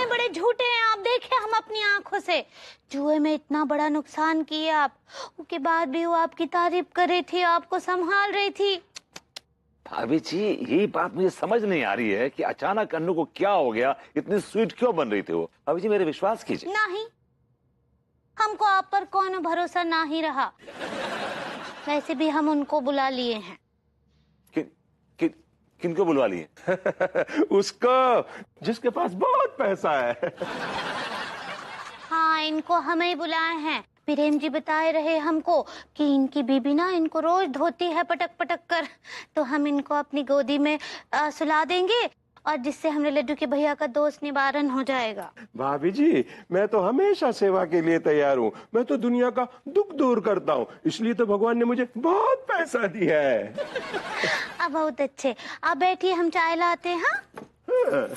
बड़े झूठे हैं आप, देखे हम अपनी आंखों से। जुए में इतना बड़ा नुकसान किए आप, उसके बाद भी वो आपकी तारीफ कर रही थी, आपको संभाल रही थी। भाभी जी यही बात मुझे समझ नहीं आ रही है कि अचानक अन्नू को क्या हो गया, इतनी स्वीट क्यों बन रही थी वो। भाभी जी मेरे विश्वास कीजिए। नहीं, हमको आप पर कौन भरोसा ना ही रहा। वैसे भी हम उनको बुला लिए हैं। किनको बुलवा लिए? उसको, जिसके पास बहुत पैसा है। हाँ, इनको हमें ही बुलाए हैं। प्रेम जी बताए रहे हमको कि इनकी बीबी ना इनको रोज धोती है पटक पटक कर, तो हम इनको अपनी गोदी में सुला देंगे और जिससे हमने लड्डू के भैया का दोष निवारण हो जाएगा। भाभी जी मैं तो हमेशा सेवा के लिए तैयार हूँ। मैं तो दुनिया का दुख दूर करता हूँ, इसलिए तो भगवान ने मुझे बहुत पैसा दिया है। अब बहुत अच्छे, आप बैठिए, हम चाय लाते हैं। हाँ?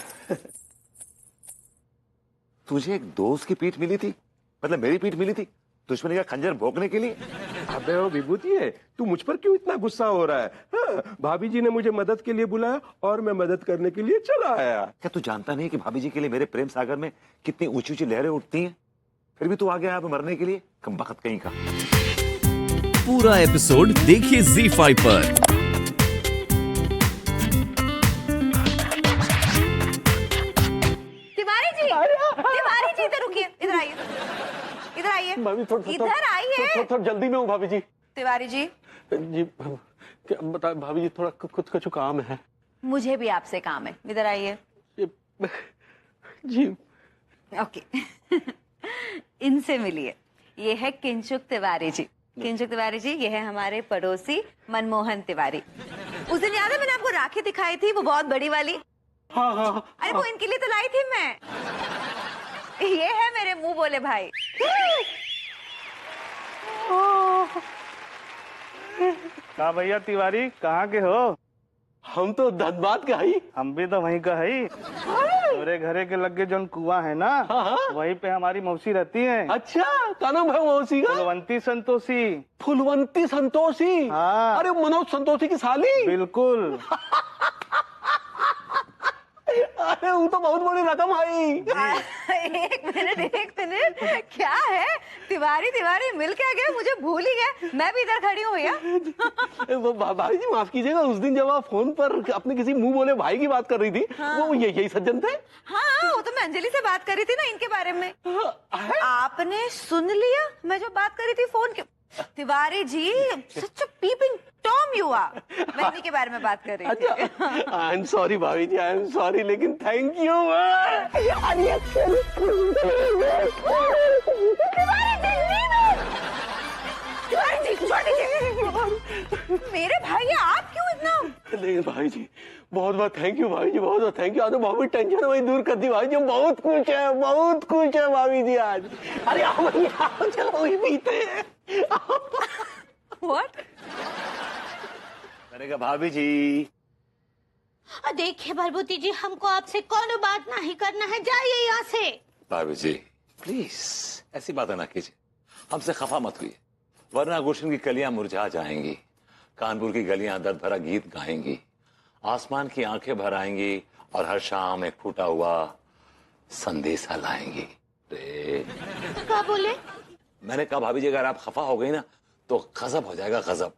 तुझे एक दोस्त की पीठ मिली थी, मतलब मेरी पीठ मिली थी दुश्मनी का खंजर भोंकने के लिए। अबे वो विभूति है, तू मुझ पर क्यों इतना गुस्सा हो रहा है? हाँ, भाभी जी ने मुझे मदद के लिए बुलाया और मैं मदद करने के लिए चला आया। क्या तू जानता नहीं कि भाभी जी के लिए मेरे प्रेम सागर में कितनी ऊंची ऊंची लहरें उठती हैं, फिर भी तू आ गया यहाँ पे मरने के लिए? कमबख्त कहीं का। पूरा एपिसोड देखिए ZEE5 पर। तिवारी जी इधर रुकिए, इधर आइए, इधर आइए, इधर आइए। थोड़ा जल्दी में हूँ भाभी जी। तिवारी जी क्या बता भाभी जी, थोड़ा कुछ कुछ काम है। मुझे भी आपसे काम है, इधर आइए जी। ओके। इनसे मिलिए, ये है किंचुक तिवारी जी। किंचुक तिवारी जी ये है हमारे पड़ोसी मनमोहन तिवारी। उस दिन याद है मैंने आपको राखी दिखाई थी, वो बहुत बड़ी वाली। हाँ हाँ। अरे वो इनके लिए तो लाई थी मैं। ये है मेरे मुंह बोले भाई। कहा भैया तिवारी, कहाँ के हो? हम तो धनबाद का ही। हम भी तो वहीं का है। मेरे घरे के लगे जो कुआं है ना, वहीं पे हमारी मौसी रहती है। अच्छा, क्या नाम है मौसी का? फुलवंती संतोषी। फुलवंती संतोषी? हाँ। अरे मनोज संतोषी की साली। बिल्कुल। अरे वो तो बहुत बड़ी रकम आई। एक मिनट, क्या है? तिवारी मिल क्या गया? मुझे भूल ही गया, मैं भी इधर खड़ी हूँ भैया। भाई जी माफ कीजिएगा, उस दिन जब आप फोन पर अपने किसी मुंह बोले भाई की बात कर रही थी, हाँ। वो यही सज्जन थे? हाँ, वो तो मैं अंजलि से बात कर रही थी ना इनके बारे में। आपने सुन लिया मैं जो बात कर रही थी फोन के? तिवारी जी सच पीपिंग टॉम यू आर। मैं इन्हीं के बारे में बात कर रही थी। आई एम सॉरी भाभी जी, आई एम सॉरी, लेकिन थैंक यू। मेरे भाई आप क्यों इतना? नहीं भाई जी, बहुत बहुत थैंक यू भाभी जी, बहुत बहुत थैंक यू। आज तो भाभी टेंशन वही दूर कर दी भाभी जी, बहुत खुश है भाभी जी आज। अरे आओ चलो वही पीते हैं। What? मैंने कहा भाभी जी। देखिए भरभूति जी, हमको आपसे कौन बात नहीं करना है, जाइए यहाँ से। भाभी जी प्लीज ऐसी बातें ना कीजिए, हमसे खफा मत हुई, वरना गुलशन की कलियां मुरझा जाएंगी, कानपुर की गलियां दर्द भरा गीत गाएंगी, आसमान की आंखें भर आएंगी और हर शाम एक फूटा हुआ संदेशा लाएंगी। क्या बोले? मैंने कहा भाभी जी अगर आप खफा हो गई ना तो गजब हो जाएगा, गजब।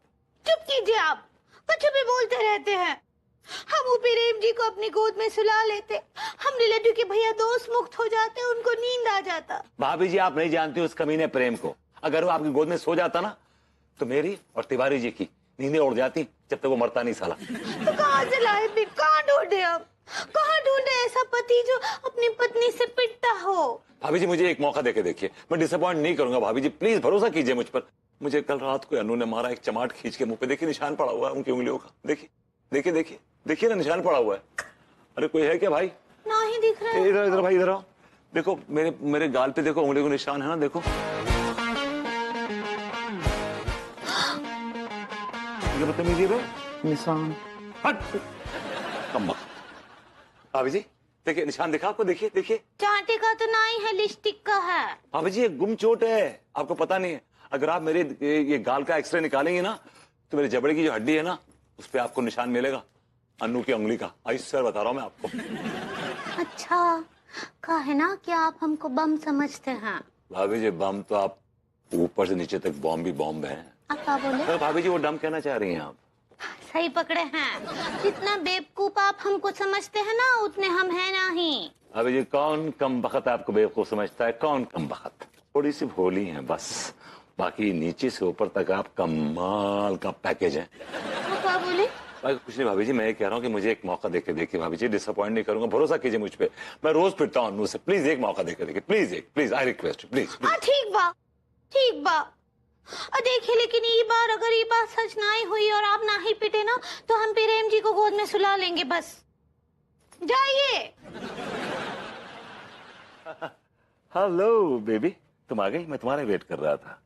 चुप कीजिए आप, कुछ भी बोलते रहते हैं। हम प्रेम जी को अपनी गोद में सुला लेते, हमने लड्डू के भैया दोस्त मुक्त हो जाते, उनको नींद आ जाता। भाभी जी आप नहीं जानती उस कमीने प्रेम को, अगर वो आपकी गोद में सो जाता ना तो मेरी और तिवारी जी की नींदें उड़ जाती जब तक वो मरता नहीं साला। तो कहाँ से लाए फिर, कहाँ ढूंढे अब, कहाँ ढूंढे ऐसा पति जो अपनी पत्नी से पिटता हो? भाभी जी मुझे एक मौका देके देखिए, मैं डिसअपॉइंट नहीं करूंगा भाभी जी, प्लीज भरोसा कीजिए मुझ पर। मुझे कल रात को अनु ने मारा, एक चमाट खींच के मुंह पे, देखिए निशान पड़ा हुआ है उनकी उंगलियों का, देखिए ना निशान पड़ा हुआ है। अरे कोई है क्या भाई? ना ही दिख रहा है। इधर भाई इधर आओ, देखो मेरे गाल पे देखो, उंगली को निशान है ना, देखो बदतमीजी है निशान। भाभी जी देखिए निशान दिखा आपको, देखिए चांटे का तो ना ही है, लिपस्टिक का है। भाभी जी एक गुम चोट है, आपको पता नहीं है। अगर आप मेरे ये गाल का एक्सरे निकालेंगे ना तो मेरे जबड़े की जो हड्डी है ना उस पे आपको निशान मिलेगा, अन्नू की उंगली का। आई सर बता रहा हूँ मैं आपको। अच्छा, कहा है ना कि आप हमको बम समझते हैं। भाभी जी बम तो आप ऊपर से नीचे तक बॉम्ब ही बॉम्ब है। आप क्या बोले? तो भाभी जी वो डम कहना चाह रही हैं आप? सही पकड़े हैं। जितना बेवकूफ आप हमको समझते हैं ना उतने हम हैं नहीं। भाभी जी कौन कम बखत आपको बेवकूफ समझता है? कौन कम बखत? थोड़ी सी भोली हैं बस, बाकी नीचे से ऊपर तक आप कमाल का पैकेज है। आप क्या बोले? कुछ नहीं भाभी जी, मैं ये कह रहा हूँ कि मुझे एक मौका देके देखिए भाभी जी, डिसअपॉइंट नहीं करूंगा, भरोसा कीजिए मुझ पे। मैं रोज पिटता हूँ मुझसे, प्लीज एक मौका देके देखिए, प्लीज आई रिक्वेस्ट, प्लीज। ठीक बा, ठीक बा। देखिए लेकिन ये बार अगर ये बात सच ना ही हुई और आप ना ही पिटे ना तो हम प्रेम जी को गोद में सुला लेंगे बस। जाइए। हेलो बेबी, तुम आ गई? मैं तुम्हारा वेट कर रहा था।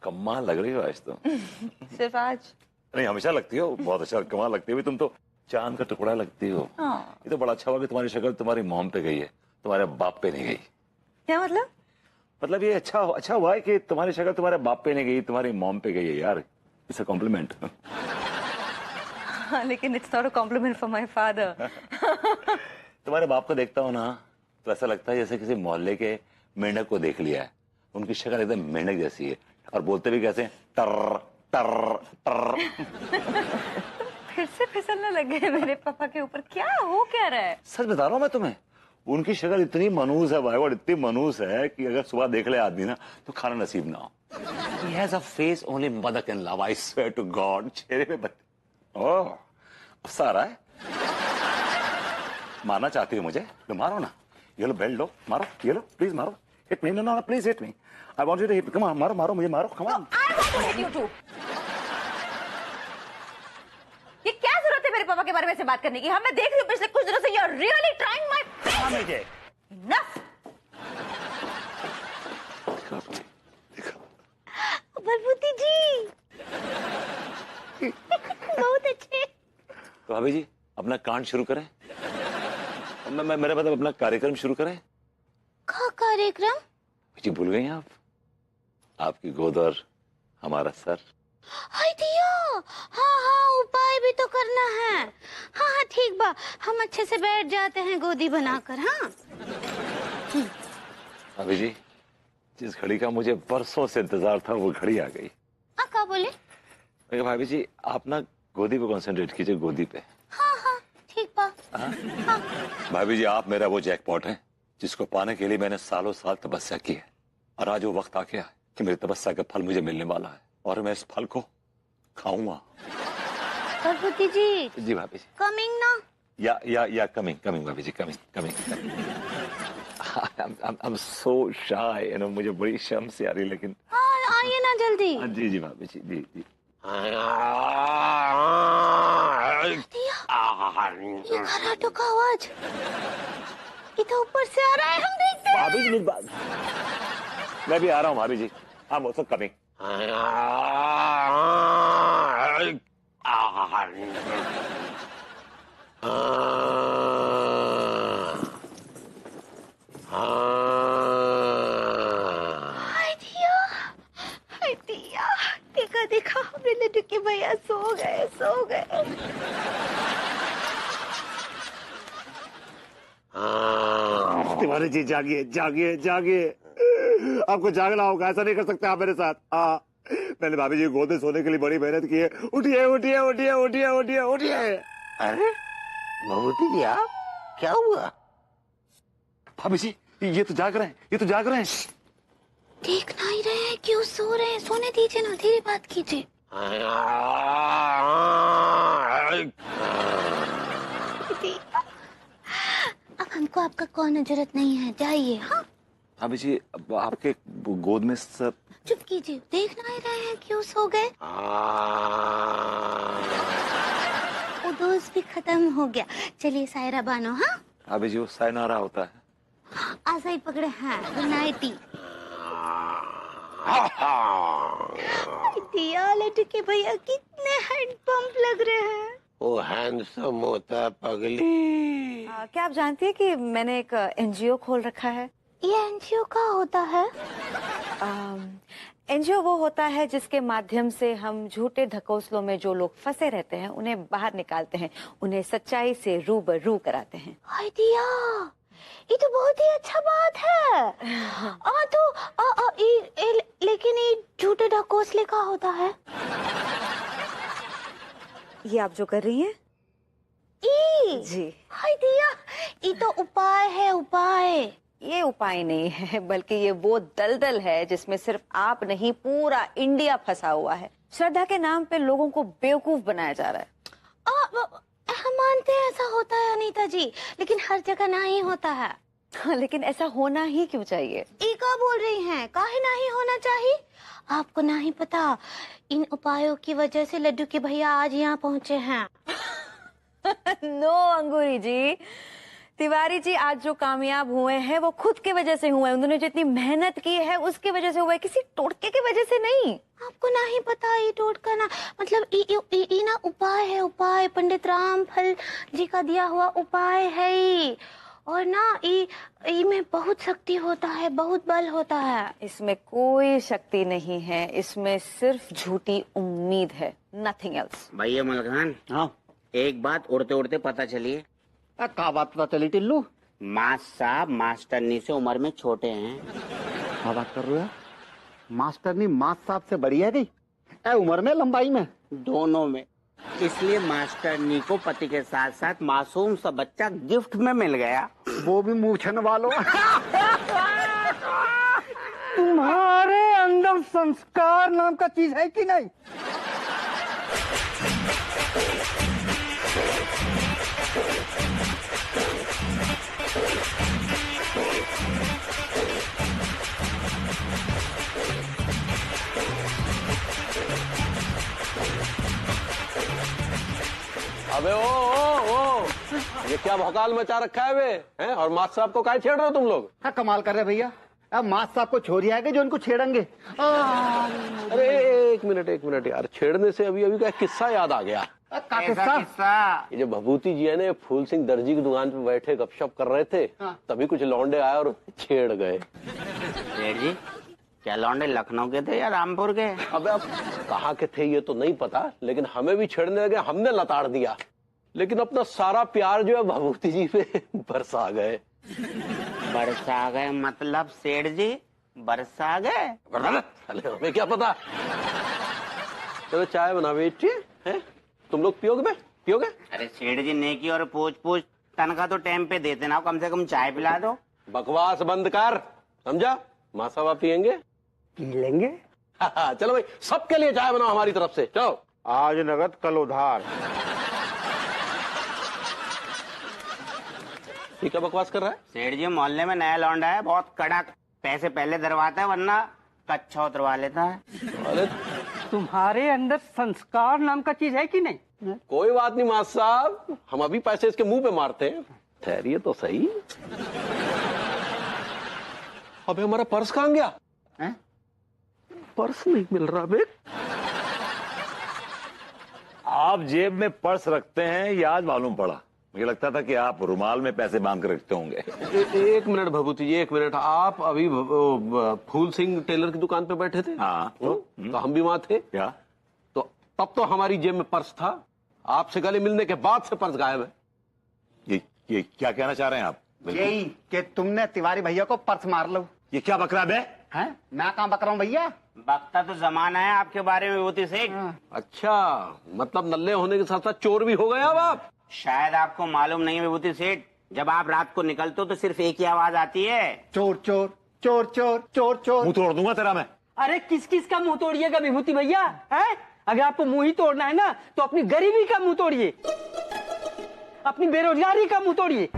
कमाल लग रही हो आज तो। सिर्फ आज? नहीं हमेशा लगती हो, बहुत अच्छा कमाल लगती हो तुम तो, चांद का टुकड़ा लगती हो। ये तो बड़ा अच्छा हुआ कि तुम्हारी शक्ल तुम्हारी मॉम पे गई है, तुम्हारे बाप पे नहीं गई। क्या मतलब? मतलब ये अच्छा हुआ है कि तुम्हारी शक्ल तुम्हारे बाप पे नहीं गई, तुम्हारी मॉम पे गई है यार। It's a compliment. लेकिन it's not a compliment for my father. तुम्हारे बाप को देखता हूँ ना तो ऐसा लगता है जैसे किसी मोहल्ले के मेंढक को देख लिया है। उनकी शक्ल एकदम मेंढक जैसी है और बोलते भी कैसे, टर टर टर। फिर से फिसलने लगे मेरे पापा के ऊपर, क्या हो क्या रहा है? सच बता रहा हूँ मैं तुम्हें, उनकी शक्ल इतनी मनूस है भाई, और इतनी मनूस है कि अगर सुबह देख ले आदमी ना तो खाना नसीब ना हो। He has a face only mother can love, I swear to God। चेहरे पे ओह गुस्सा आ रहा है। मारना चाहती हो मुझे तो मारो ना, ये लो बेल्ट लो, मारो, ये लो प्लीज मारो, hit me, no please hit me, I want you to hit, come on मारो मुझे मारो, कम ऑन। ये क्या जरूरत है मेरे पापा के बारे में से बात करने की? मैं देख रही हूँ पिछले कुछ दिनों से, you are really trying my मुझे इनफ। बलबूती जी बहुत अच्छे। तो भाभी जी अपना कांड शुरू करें, मेरा मतलब अपना कार्यक्रम शुरू करें। का कार्यक्रम? जी भूल गई आप, आपकी गोद और हमारा सर। हाय दिया, हाँ उपाय भी तो करना है। हाँ ठीक बा, हम अच्छे से बैठ जाते हैं गोदी बनाकर। हाँ भाभी जी जिस घड़ी का मुझे बरसों से इंतजार था वो घड़ी आ गई। क्या बोले? मैं भाभी जी आप ना गोदी पे कंसंट्रेट कीजिए, गोदी पे। हाँ ठीक बा। भाभी जी आप मेरा वो जैकपॉट है जिसको पाने के लिए मैंने सालों साल तपस्या की है, और आज वो वक्त आ गया है कि मेरी तपस्या का फल मुझे मिलने वाला है और मैं इस फल को खाऊंगा। बलबूती जी भाभी जी कमिंग ना? या कमिंग भाभी जी, coming. I'm so shy, you know, मुझे बड़ी शर्म से आ रही, लेकिन आइए ना जल्दी। जी भाभी जी, जी। ये खराटो का आवाज इधर ऊपर से आ रहा है, हम देखते हैं। भाभी जी मैं भी आ रहा हूँ भाभी जी, I'm also coming। देखा हमने लड्डू के भैया सो गए। तिवारी जी जागिए, आपको जागना होगा, ऐसा नहीं कर सकते आप मेरे साथ। मैंने भाभी जी गोद में सोने के लिए बड़ी मेहनत की है, उठिए। अरे भभूति जी आप, क्या हुआ? भाभी जी ये तो जाग रहे हैं। देख ना ही रहे हैं, क्यों सो रहे हैं? सोने दीजिए ना, धीरे बात कीजिए। अब हमको आपका कोई जरूरत नहीं है, जाइए। हाँ भाभी जी अब आपके गोद में सब। चुप कीजिए, देख ना ही रहे हैं क्यों सो गए? वो दोस्त भी खत्म हो गया, चलिए सायरा बानो। हाँ भाभी जी वो सायनारा होता है। ऐसा ही पकड़े हैं, गुड नाइटी। दिया लड्डू के भैया कितने हैंड पंप लग रहे हैं। वो हैंडसम होता है पगली। क्या आप जानती है कि मैंने एक एनजीओ खोल रखा है? ये एनजीओ का होता है? एनजीओ वो होता है जिसके माध्यम से हम झूठे धकोसलों में जो लोग फंसे रहते हैं उन्हें बाहर निकालते हैं, उन्हें सच्चाई से रूबरू कराते हैं। हाय दिया, ये तो बहुत ही अच्छा बात है। लेकिन ये झूठे ढकोसले का होता है। ये आप जो कर रही हैं जी, हाय दिया, ये तो उपाय है, उपाय। ये उपाय नहीं है, बल्कि ये वो दलदल है जिसमें सिर्फ आप नहीं पूरा इंडिया फंसा हुआ है। श्रद्धा के नाम पे लोगों को बेवकूफ बनाया जा रहा है। हम मानते हैं ऐसा होता है अनीता जी, लेकिन हर जगह नहीं होता है। हाँ, लेकिन ऐसा होना ही क्यों चाहिए? ये क्या बोल रही हैं? काहे नहीं होना चाहिए? आपको नहीं पता, इन उपायों की वजह से लड्डू के भैया आज यहाँ पहुँचे हैं। नो अंगूरी जी, तिवारी जी आज जो कामयाब हुए हैं वो खुद की वजह से हुए हैं। उन्होंने जितनी मेहनत की है उसकी वजह से हुआ है, किसी टोटके की वजह से नहीं। आपको नहीं पता, ये टोटका ना मतलब ये ना उपाय है, उपाय। पंडित रामफल जी का दिया हुआ उपाय है ये। और ना ये में बहुत शक्ति होता है, बहुत बल होता है। इसमें कोई शक्ति नहीं है, इसमें सिर्फ झूठी उम्मीद है, नथिंग एल्स। भैया मलखान, हाँ, एक बात उड़ते उड़ते पता चली है। का बात पता चली टिल्लू? मास साहब मास्टरनी से उम्र में छोटे हैं। क्या बात कर रहे हो? मास्टरनी मास साहब से बड़ी है नहीं, उम्र में लंबाई में दोनों में। इसलिए मास्टरनी को पति के साथ साथ मासूम सा बच्चा गिफ्ट में मिल गया, वो भी मूछन वालों। तुम्हारे अंदर संस्कार नाम का चीज है कि नहीं? अबे ओ, ये क्या भौकाल मचा रखा है वे हैं? और मास्टर साहब को काहे छेड़ रहे हो तुम लोग? हाँ, कमाल कर रहे भैया। अब मास साहब को छोरी आएगी जो इनको छेड़ेंगे। अरे एक मिनट यार, छेड़ने से अभी का किस्सा याद आ गया। ये जो भभूति जी है ना, फूल सिंह दर्जी की दुकान पे बैठे गपशप कर रहे थे, तभी कुछ लौंडे आए और छेड़ गए। सेठ जी, क्या लौंडे लखनऊ के थे या रामपुर के? अबे अब कहाँ के थे ये तो नहीं पता, लेकिन हमें भी छेड़ने लगे, हमने लताड़ दिया। लेकिन अपना सारा प्यार जो है भभूति जी पे बरसा गए। बरसा गए मतलब सेठ जी बरसा गए? अरे हमें क्या पता। चलो चाय बना बेटी है, तुम लोग पियोगे? अरे सेठ जी, नेकी और पूछ पूछ तनख्वाह तो टाइम पे देते ना, कम से कम चाय पिला दो। बकवास बंद कर, समझा? माँ साहब पियेंगे? पी लेंगे। चलो भाई, सबके लिए चाय बनाओ हमारी तरफ से। चलो। आज नगद कल उधार। ठीक है, बकवास कर रहा है सेठ जी, मोहल्ले में नया लौंडा है, बहुत कड़क, पैसे पहले दरवाता है वरना कच्चा उतरवा लेता है। अरे तुम्हारे अंदर संस्कार नाम का चीज है कि नहीं? कोई बात नहीं मास्टर साहब, हम अभी पैसे इसके मुंह पे मारते हैं, ठहरिए तो सही। अबे हमारा पर्स कहाँ गया? हैं? पर्स नहीं मिल रहा बे। आप जेब में पर्स रखते हैं ये आज मालूम पड़ा। मुझे लगता था कि आप रुमाल में पैसे बांध कर रखते होंगे। एक मिनट भभूति जी, एक मिनट। आप अभी फूल सिंह टेलर की दुकान पे बैठे थे? हाँ। तो हम भी वहां थे। क्या? तो तब तो हमारी जेब में पर्स था, आपसे गले मिलने के बाद से पर्स गायब है। ये क्या कहना चाह रहे हैं आप? यही कि तुमने तिवारी भैया को पर्स मार लो। ये क्या बकरा बे? हैं? मैं कहाँ बक रहा हूँ भैया? बकता तो जमाना है आपके बारे में विभूति सेठ। अच्छा, मतलब नल्ले होने के साथ साथ चोर भी हो गए अब आप? शायद आपको मालूम नहीं है विभूति सेठ, जब आप रात को निकलते हो तो सिर्फ एक ही आवाज आती है, चोर चोर चोर चोर चोर चोर। मुंह तोड़ दूंगा तेरा मैं। अरे किस किस का मुंह तोड़िएगा विभूति भैया? है, अगर आपको मुंह ही तोड़ना है ना तो अपनी गरीबी का मुंह तोड़िए, अपनी बेरोजगारी का मुंह तोड़िए,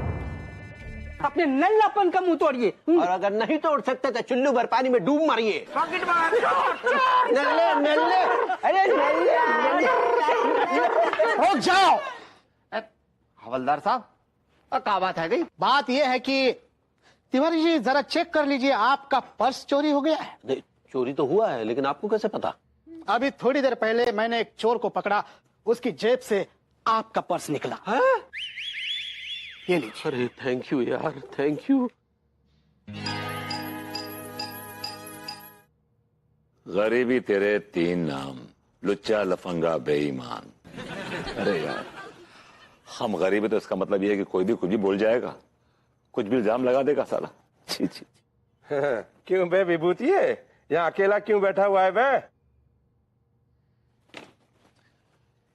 अपने नल्लापन का मुंह तोड़िए। और अगर नहीं तोड़ सकते तो चुल्लू भर पानी में डूब मारिए। नल्ले नल्ले, अरे नल्ले हो जाओ। हवलदार साहब, क्या बात है गई? बात यह है कि तिवारी जी जरा चेक कर लीजिए, आपका पर्स चोरी हो गया है। नहीं, चोरी तो हुआ है, लेकिन आपको कैसे पता? अभी थोड़ी देर पहले मैंने एक चोर को पकड़ा, उसकी जेब से आपका पर्स निकला है। ये लीजिए। अरे थैंक यू यार, थैंक यू। गरीबी तेरे 3 नाम, लुच्चा लफंगा बेईमान। अरे यार, हम गरीब है तो इसका मतलब यह है कि कोई भी कुछ भी बोल जाएगा। कुछ भी इल्जाम लगा देगा साला। छी छी। क्यों बे विभूति है, यहाँ अकेला क्यों बैठा हुआ है बे?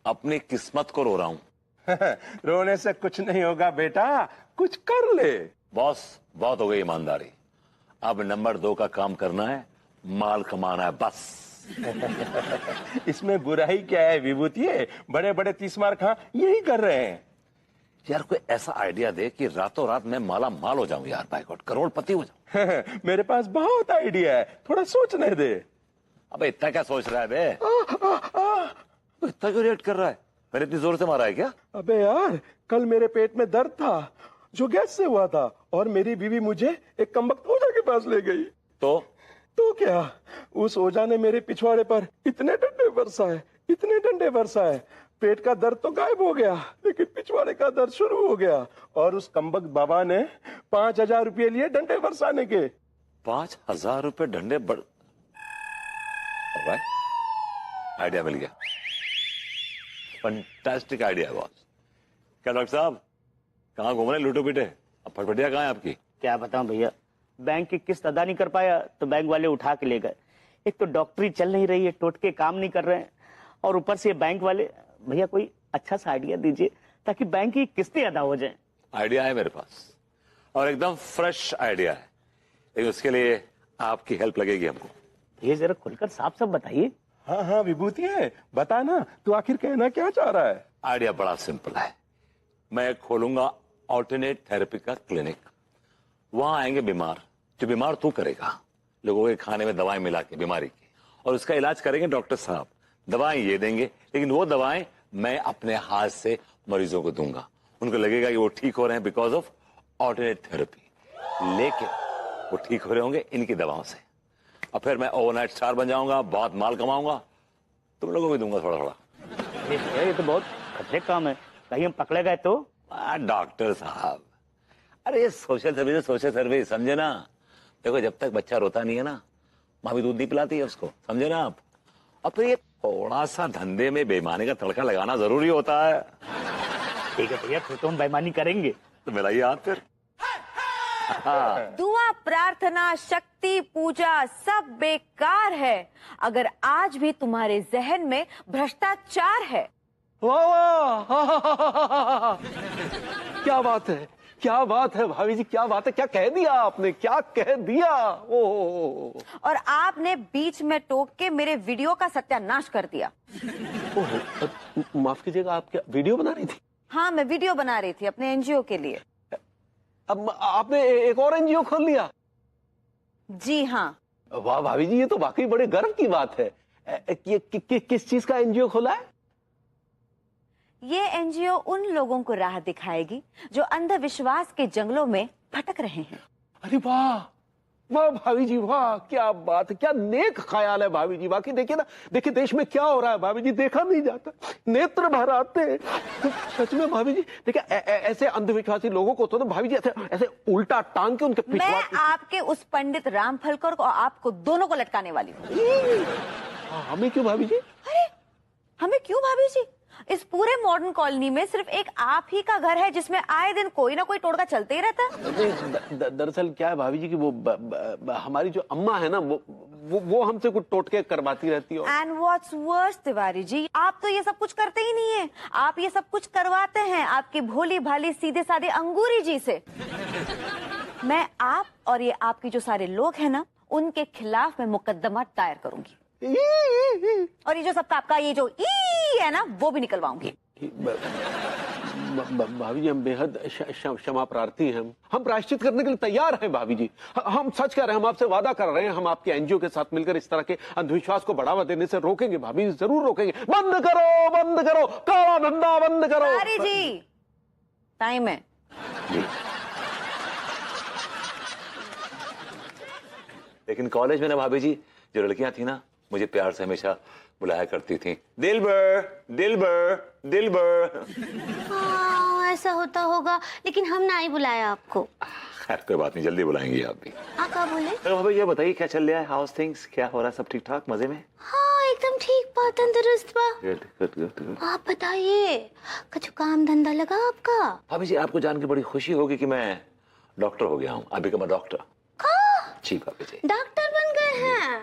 अपनी किस्मत को रो रहा हूं। रोने से कुछ नहीं होगा बेटा, कुछ कर ले। बॉस बहुत हो गई ईमानदारी, अब नंबर 2 का काम करना है, माल कमाना है बस। इसमें बुराई क्या है विभूति है, बड़े बड़े 30 मार खा यही कर रहे हैं। यार कोई ऐसा आइडिया दे कि रातों रात मैं माला माल हो जाऊं यार, बाय गॉड करोड़पति हो जाऊं। मेरे पास बहुत आइडिया है, थोड़ा सोचने दे। अबे इतना क्या सोच रहा है बे? इतना क्यों रिएक्ट कर रहा है? मैंने इतनी जोर से मारा है क्या? अबे यार, कल मेरे पेट में दर्द था जो गैस से हुआ था, और मेरी बीवी मुझे एक कमबख्त ओझा के पास ले गई। तो क्या, उस ओझा ने मेरे पिछवाड़े पर इतने डंडे बरसाए, इतने डंडे बरसाए, पेट का दर्द तो गायब हो गया, लेकिन पिछवाड़े का दर्द शुरू हो गया। और उस कमबख्त बाबा ने 5,000 रुपये लिए डंडे बरसाने के। 5,000 रुपये डंडे बर... आइडिया मिल गया, फंटास्टिक आइडिया बॉस। क्या डॉक्टर साहब, कहाँ घूम रहे लूटो पीटे? अब फटफटिया कहाँ है आपकी? क्या बताऊं भैया, बैंक की किस्त अदा नहीं कर पाया तो बैंक वाले उठा के ले गए। एक तो डॉक्टरी चल नहीं रही है, टोटके काम नहीं कर रहे हैं, और ऊपर से बैंक वाले। भैया कोई अच्छा सा आइडिया दीजिए ताकि बैंक की किस्तें अदा हो जाएं। आइडिया है मेरे पास, और एकदम फ्रेश आइडिया है, लेकिन उसके लिए आपकी हेल्प लगेगी हमको। ये जरा खुलकर साफ साफ बताइए। हाँ हाँ विभूति है, बता ना, तू आखिर कहना क्या चाह रहा है? आइडिया बड़ा सिंपल है, मैं खोलूंगा ऑल्टरनेट थेरेपी का क्लिनिक। वहां आएंगे बीमार, जो बीमार तू करेगा, लोगों के खाने में दवाएं मिला के बीमारी की, और उसका इलाज करेंगे डॉक्टर साहब। दवाएं ये देंगे, लेकिन वो दवाएं मैं अपने हाथ से मरीजों को दूंगा। उनको लगेगा कि वो ठीक हो रहे हैं बिकॉज ऑफ ऑल्टरनेट थेरेपी, लेकिन वो ठीक हो रहे होंगे इनकी दवाओं से। और फिर मैं ओवरनाइट स्टार बन जाऊंगा, बहुत माल कमाऊंगा, तुम लोगों को भी दूंगा थोड़ा थोड़ा। ये तो बहुत खतरे काम है, कहीं हम पकड़े गए तो? डॉक्टर साहब, अरे ये सोशल सर्विस समझे ना। देखो जब तक बच्चा रोता नहीं है ना, माँ भी दूध नहीं पिलाती है उसको, समझे ना आप। और फिर ये थोड़ा सा धंधे में बेईमानी का तड़का लगाना जरूरी होता है। ठीक है भैया, फिर तो हम बेईमानी करेंगे। तो मिलाइए हाथ फिर। दुआ, प्रार्थना, शक्ति पूजा सब बेकार है अगर आज भी तुम्हारे जहन में भ्रष्टाचार है। वाह वाह, क्या बात है, क्या बात है भाभी जी, क्या बात है, क्या कह दिया आपने, क्या कह दिया। ओह, और आपने बीच में टोक के मेरे वीडियो का सत्यानाश कर दिया। माफ कीजिएगा, आप क्या वीडियो बना रही थी? हाँ, मैं वीडियो बना रही थी अपने एनजीओ के लिए। अब आपने एक और एनजीओ खोल लिया? जी हाँ। वाह भाभी जी, ये तो वाकई बड़े गर्व की बात है। किस चीज का एनजीओ खोला है? ये एनजीओ उन लोगों को राह दिखाएगी जो अंधविश्वास के जंगलों में भटक रहे हैं। अरे वाह वाह भाभी जी, वाह, क्या बात है, क्या नेक ख्याल है भाभी जी। बाकी देखिए ना, देखिए देश में क्या हो रहा है भाभी जी, देखा नहीं जाता, नेत्र भर आते हैं। तो सच में भाभी जी देखिए, ऐसे अंधविश्वासी लोगों को तो भाभी जी ऐसे उल्टा टांग के उनके मैं आपके उस पंडित रामफलकर को और आपको दोनों को लटकाने वाली हूँ। हमें क्यों भाभी जी? अरे हमें क्यों भाभी जी? इस पूरे मॉडर्न कॉलोनी में सिर्फ एक आप ही का घर है जिसमें आए दिन कोई ना कोई टोटका चलते ही रहता है। दरअसल क्या है भाभी जी कि वो हमारी जो अम्मा है ना, वो हमसे कुछ टोटके करवाती रहती है। And what's verse Tiwari ji, आप तो ये सब कुछ करते ही नहीं है, आप ये सब कुछ करवाते हैं आपकी भोली भाली सीधे साधे अंगूरी जी से। मैं आप और ये आपके जो सारे लोग हैं ना, उनके खिलाफ मैं मुकदमा दायर करूंगी, और ये जो सबका आपका ये जो ई है ना, वो भी निकलवाऊंगी। भाभी जी हम बेहद क्षमा प्रार्थी हैं, हम प्रायश्चित करने के लिए तैयार हैं भाभी जी। हम सच कह रहे हैं, हम आपसे वादा कर रहे हैं, हम आपके एनजीओ के साथ मिलकर इस तरह के अंधविश्वास को बढ़ावा देने से रोकेंगे भाभी, जरूर रोकेंगे। बंद करो काला धंधा बंद करो। तिवारी जी टाइम है। लेकिन कॉलेज में ना भाभी जी, जो लड़कियां थी ना, मुझे प्यार से हमेशा बुलाया करती थी, दिलबर दिलबर दिलबर। हाँ, ऐसा होता होगा, लेकिन हम ना ही बुलाया आपको। खैर कोई बात नहीं, जल्दी बुलाएंगे आप भी। आप क्या बोले? तो भाभी ये बताइए क्या चल रहा है, हाउस थिंग्स, क्या हो रहा है, सब ठीक ठाक मजे में? हाँ एकदम ठीक बा, तंदुरुस्त बा। Good good good. आप बताइए, कुछ काम धंधा लगा आपका? भाभी जी आपको जान के बड़ी खुशी होगी कि मैं डॉक्टर हो गया हूँ, अभी का मैं डॉक्टर। जी भाभी जी। डॉक्टर बन गए हैं?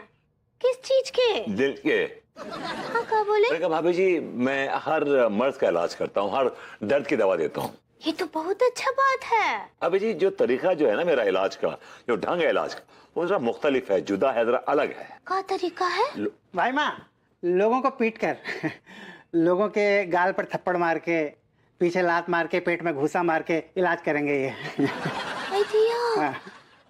किस चीज के? दिल के। हाँ, क्या बोले? मैंने कहा भाभी जी मैं हर मर्ज का इलाज करता हूँ, हर दर्द की दवा देता हूँ। ये तो बहुत अच्छा बात है। भाभी जी जो तरीका जो है ना मेरा इलाज का, जो ढंग है इलाज का, वो जरा मुख्तलिफ है, जुदा है, जरा अलग है। क्या तरीका है? भाई माँ, लोगों को पीट कर लोगों के गाल पर थप्पड़ मार के, पीछे लात मार के, पेट में घूसा मार के इलाज करेंगे ये। हाँ।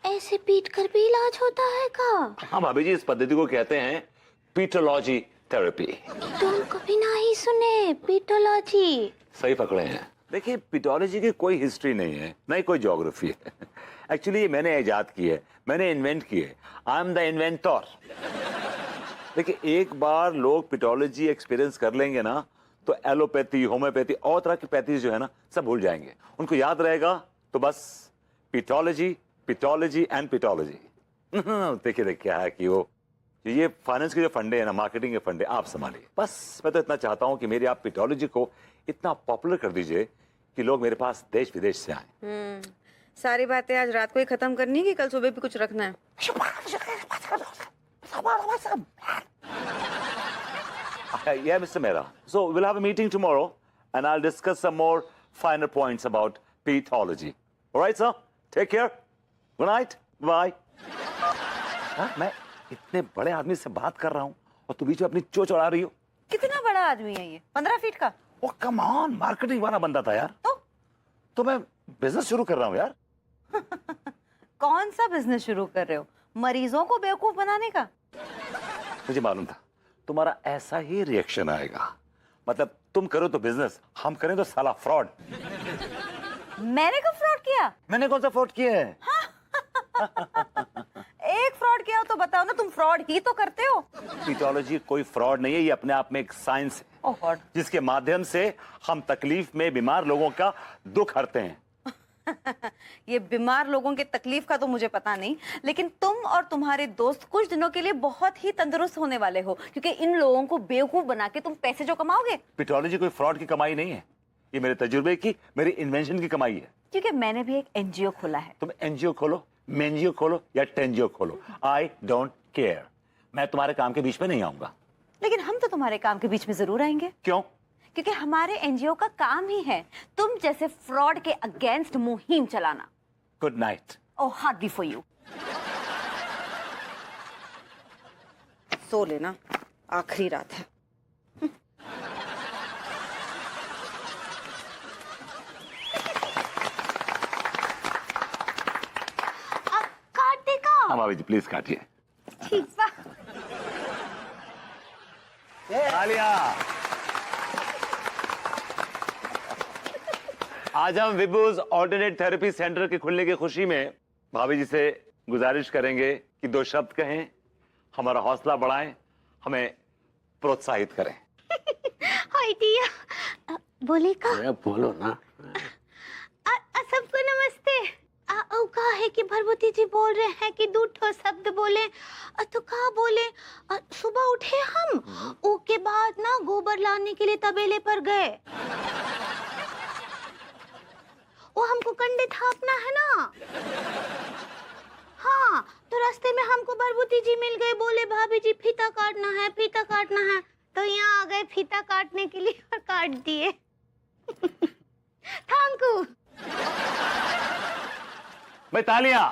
ऐसे पीट कर भी इलाज होता है का? हाँ भाभी जी, इस पद्धति को कहते हैं पीटोलॉजी थेरेपी। तुम कभी ना ही सुने पीटोलॉजी? सही पकड़े हैं। देखिए पीटोलॉजी की कोई हिस्ट्री नहीं है, ना ही कोई ज्योग्राफी है। एक्चुअली ये मैंने इजाद की है, मैंने इन्वेंट की है। I am the inventor. देखिए एक बार लोग पीटोलॉजी एक्सपीरियंस कर लेंगे ना, तो एलोपैथी, होम्योपैथी और तरह की पैथीज जो है ना सब भूल जाएंगे। उनको याद रहेगा तो बस पीटोलॉजी, पीटोलॉजी एंड पीटोलॉजी। देखिए क्या है कि वो ये फाइनेंस के जो फंडे है ना, मार्केटिंग के फंडे, आप संभालिए। बस मैं तो इतना चाहता हूँ कि मेरी आप पीटोलॉजी को इतना पॉपुलर कर दीजिए कि लोग मेरे पास देश विदेश से आए। सारी बातें आज रात को ही खत्म करनी है कि कल सुबह भी कुछ रखना है? Yeah, Mr. Mehra. So we'll have a meeting tomorrow, and I'll discuss some more finer points about pathology. All right, sir? Take care. Good night. Bye. मैं इतने बड़े आदमी से बात कर रहा हूँ और तू बीच में अपनी चोंच उड़ा रही हो। कितना बड़ा आदमी है ये? 15 फीट का? ओ कम ऑन, मार्केटिंग वाला बंदा था यार। तो मैं बिजनेस शुरू कर रहा हूँ यार। कौन सा बिजनेस शुरू कर रहे हो? मरीजों को बेवकूफ बनाने का? मुझे मालूम था तुम्हारा ऐसा ही रिएक्शन आएगा। मतलब तुम करो तो बिजनेस, हम करें तो साला फ्रॉड। मैंने कब फ्रॉड किया? मैंने कौन सा फ्रॉड किया है? एक फ्रॉड किया हो तो बताओ ना, तुम फ्रॉड ही तो करते हो। पीटोलॉजी कोई फ्रॉड नहीं है, ये अपने आप में एक साइंस है। ओह गॉड। जिसके माध्यम से हम तकलीफ में बीमार लोगों का दुख हरते हैं। ये बीमार लोगों के तकलीफ का तो मुझे पता नहीं, लेकिन तुम और तुम्हारे दोस्त कुछ दिनों के लिए बहुत ही तंदुरुस्त होने वाले हो, क्योंकि इन लोगों को बेवकूफ बना के तुम पैसे जो कमाओगे। पीटोलॉजी कोई फ्रॉड की कमाई नहीं है, ये मेरे तजुर्बे की, मेरी इन्वेंशन की कमाई है। क्योंकि मैंने भी एक एनजीओ खोला है। तुम एनजीओ खोलो, मेनजीओ खोलो या टेनजीओ खोलो, आई डोंट केयर। मैं तुम्हारे काम के बीच में नहीं आऊंगा। लेकिन हम तो तुम्हारे काम के बीच में जरूर आएंगे। क्यों? क्योंकि हमारे एनजीओ का काम ही है तुम जैसे फ्रॉड के अगेंस्ट मुहिम चलाना। Good night. Oh hardly for you. सो लेना, आखिरी रात है। काट देगा? हाँ भाभी जी प्लीज काटिए। ठीक बा। आलिया, आज हम विभूज ऑल्टरनेट थेरेपी सेंटर के खुलने की खुशी में भाभी जी से गुजारिश करेंगे कि 2 शब्द कहें, हमारा हौसला बढ़ाएं, हमें प्रोत्साहित करें। हाय दिया, बोले का? बोलो ना। सबको नमस्ते। ओ का है कि भरभूति जी बोल रहे हैं कि 2 ठो शब्द बोले, तो का बोले? सुबह उठे हम, उसके बाद ना गोबर लाने के लिए तबेले पर गए। वो हमको कंडे थापना है ना। हाँ, तो रास्ते में हमको भरभूति जी मिल गए, बोले भाभी जी फीता काटना है, फीता काटना है। तो यहाँ आ गए फीता काटने के लिए और काट दिए। Thank you. भाई तालियां।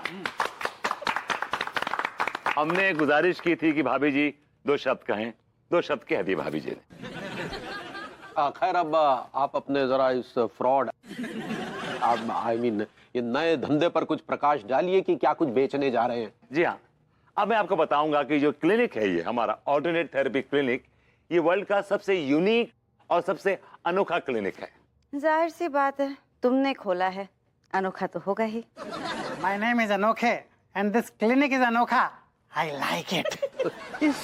हमने गुजारिश की थी कि भाभी जी 2 शब्द कहें, 2 शब्द कह दिए भाभी जी ने। खैर अब आप अपने जरा इस फ्रॉड, आई मीन ये नए धंधे पर कुछ प्रकाश डालिए कि क्या कुछ बेचने जा रहे हैं। जी हाँ, अब मैं आपको बताऊंगा कि जो क्लिनिक है ये हमारा ऑल्टरनेट थेरेपी क्लिनिक, ये वर्ल्ड का सबसे यूनिक और सबसे अनोखा क्लिनिक है। जाहिर सी बात है, तुमने खोला है, अनोखा तो होगा ही। My name is अनोखे and this clinic is अनोखा। I like it। इस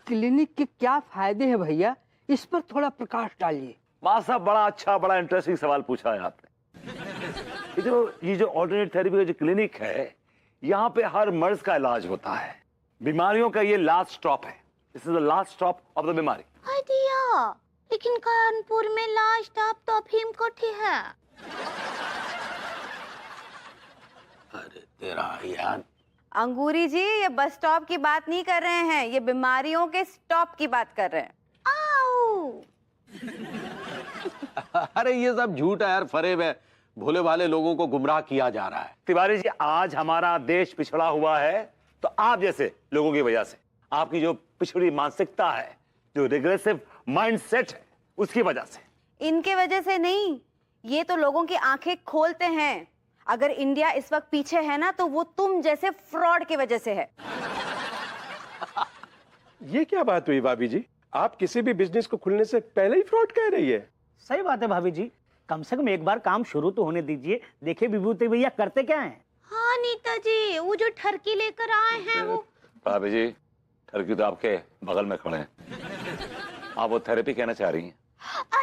क्लिनिक के क्या फायदे हैं भैया, इस पर थोड़ा प्रकाश डालिए। मां साहब बड़ा अच्छा, बड़ा इंटरेस्टिंग सवाल पूछा है आपने। ये जो ऑल्टरनेट थेरेपी का जो क्लिनिक है, यहाँ पे हर मर्ज का इलाज होता है। बीमारियों का ये लास्ट स्टॉप है। This is the last stop of the बीमारी। दिया, लेकिन कानपुर में लास्ट स्टॉप तो अफीम कोठी है। अरे तेरा यार। अंगूरी जी, ये बस स्टॉप की बात नहीं कर रहे हैं, ये बीमारियों के स्टॉप की बात कर रहे हैं। आओ। अरे ये सब झूठ है यार, फरेब है। भोले भाले लोगों को गुमराह किया जा रहा है। तिवारी जी, आज हमारा देश पिछड़ा हुआ है तो आप जैसे लोगों की वजह से, आपकी जो पिछड़ी मानसिकता है, जो रिग्रेसिव माइंडसेट है, उसकी वजह से। इनके वजह से नहीं, ये तो लोगों की आंखें खोलते हैं। अगर इंडिया इस वक्त पीछे है ना, तो वो तुम जैसे फ्रॉड की वजह से है। ये क्या बात हुई भाभी जी? आप किसी भी बिजनेस को खुलने से पहले ही फ्रॉड कह रही है। सही बात है भाभी जी, कम से कम एक बार काम शुरू तो होने दीजिए। देखिए विभूति भैया करते क्या हैं। हाँ नीता जी, वो जो ठरकी लेकर आए हैं वो। भाभी जी, ठरकी तो आपके बगल में खड़े हैं। आप वो थेरेपी कहना चाह रही हैं?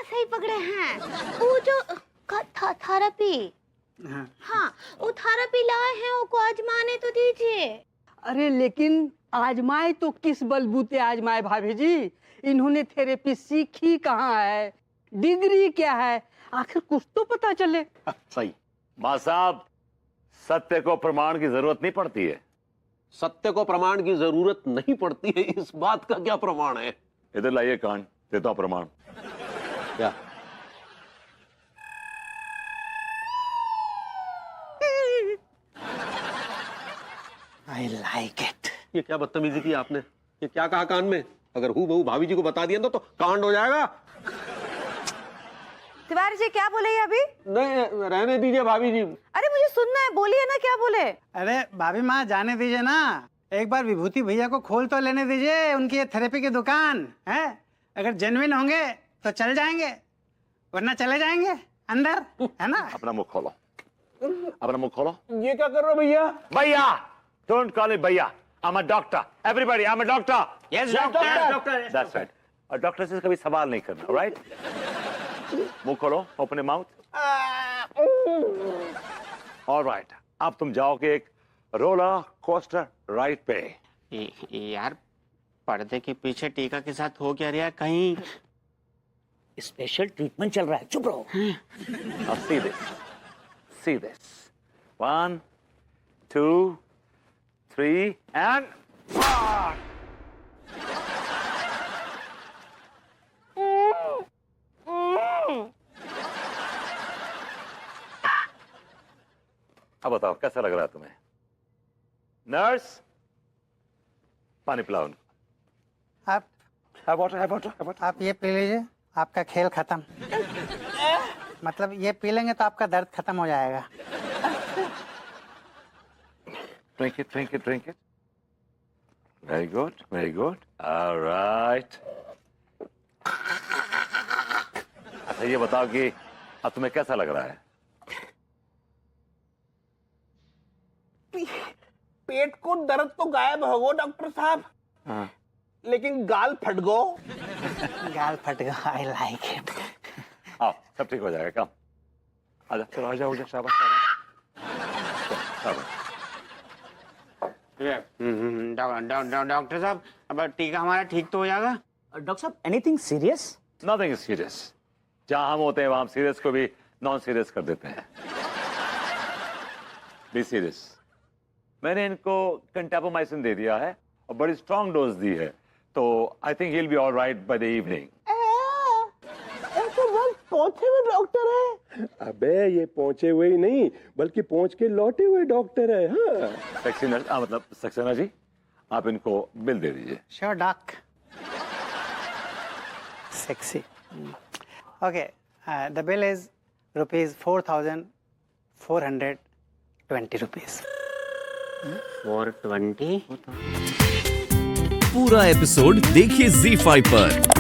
सही पकड़े हैं, वो जो थेरेपी। हाँ, वो थेरेपी लाए हैं, वो को आजमाने तो दीजिए। अरे लेकिन आजमाए तो किस बलबूते आजमाए भाभी जी? इन्होंने थेरेपी सीखी कहाँ है, डिग्री क्या है, आखिर कुछ तो पता चले। सही। माँ साहब, सत्य को प्रमाण की जरूरत नहीं पड़ती है। सत्य को प्रमाण की जरूरत नहीं पड़ती है, इस बात का क्या प्रमाण है? इधर लाइए कांड, देता हूं प्रमाण। क्या? I like it. ये क्या बदतमीजी की आपने? ये क्या कहा कान में? अगर हूँ बहू भाभी जी को बता दिया तो कांड हो जाएगा। तिवारी जी क्या बोले ये अभी? नहीं, रहने दीजिए भाभी जी। अरे मुझे सुनना है, बोलिए ना क्या बोले। अरे भाभी माँ जाने दीजिए ना, एक बार विभूति भैया को खोल तो लेने दीजिए उनकी ये थेरेपी की दुकान है। अगर जेन्युइन होंगे तो चल जाएंगे, वरना चले जाएंगे अंदर, है ना? अपना मुख खोलो, अपना मुख खोलो। ये क्या कर रहे हो भैया? भैया, डोंट कॉल इट भैया। I'm a doctor. Everybody, I'm a doctor. Yes, doctor. Yes, doctor. That's right. और डॉक्टर से कभी सवाल नहीं करना, right? मुंह खोलो, open your mouth. All right. अब तुम जाओगे एक रोलर कोस्टर राइड पे। यार पर्दे के पीछे टीका के साथ हो क्या रहा, कहीं स्पेशल ट्रीटमेंट चल रहा है, चुप रहो। Now see this. See this. 1, 2, 3 and अब बताओ कैसा लग रहा है तुम्हें? नर्स, पानी पिलाओ उनको। आप Have water, have water, have water. आप ये पी लीजिए, आपका खेल खत्म। मतलब ये पी लेंगे तो आपका दर्द खत्म हो जाएगा। Drink it, drink it, drink it. Very good, very good. All right. अच्छा ये बताओ कि अब तुम्हें कैसा लग रहा है? पेट को दर्द तो गायब हो गो डॉक्टर साहब, लेकिन गाल फट गो। गाल फट गया, आई लाइक इट। आओ, सब ठीक हो जाएगा। कम आजा, चलो आ जाओ, शाबाश शाबाश। डॉक्टर साहब अब टीका हमारा ठीक तो हो जाएगा? डॉक्टर साहब एनीथिंग सीरियस? Nothing serious. जहां हम होते हैं वहां हम सीरियस को भी नॉन सीरियस कर देते हैं। Be serious. मैंने इनको कंटापोमाइसिन दे दिया है और बड़ी स्ट्रॉन्ग डोज दी है, तो I think he will be all right by the evening. पहुंचे हुए डॉक्टर है। अबे ये पहुंचे हुए ही नहीं, बल्कि पहुंच के लौटे हुए डॉक्टर है। हाँ। सक्सेना, मतलब सक्सेना जी, आप इनको बिल दे दीजिए। Sure doc. Sexy. Okay, the bill is ₹4,420। 420। पूरा एपिसोड देखिए ZEE5 पर।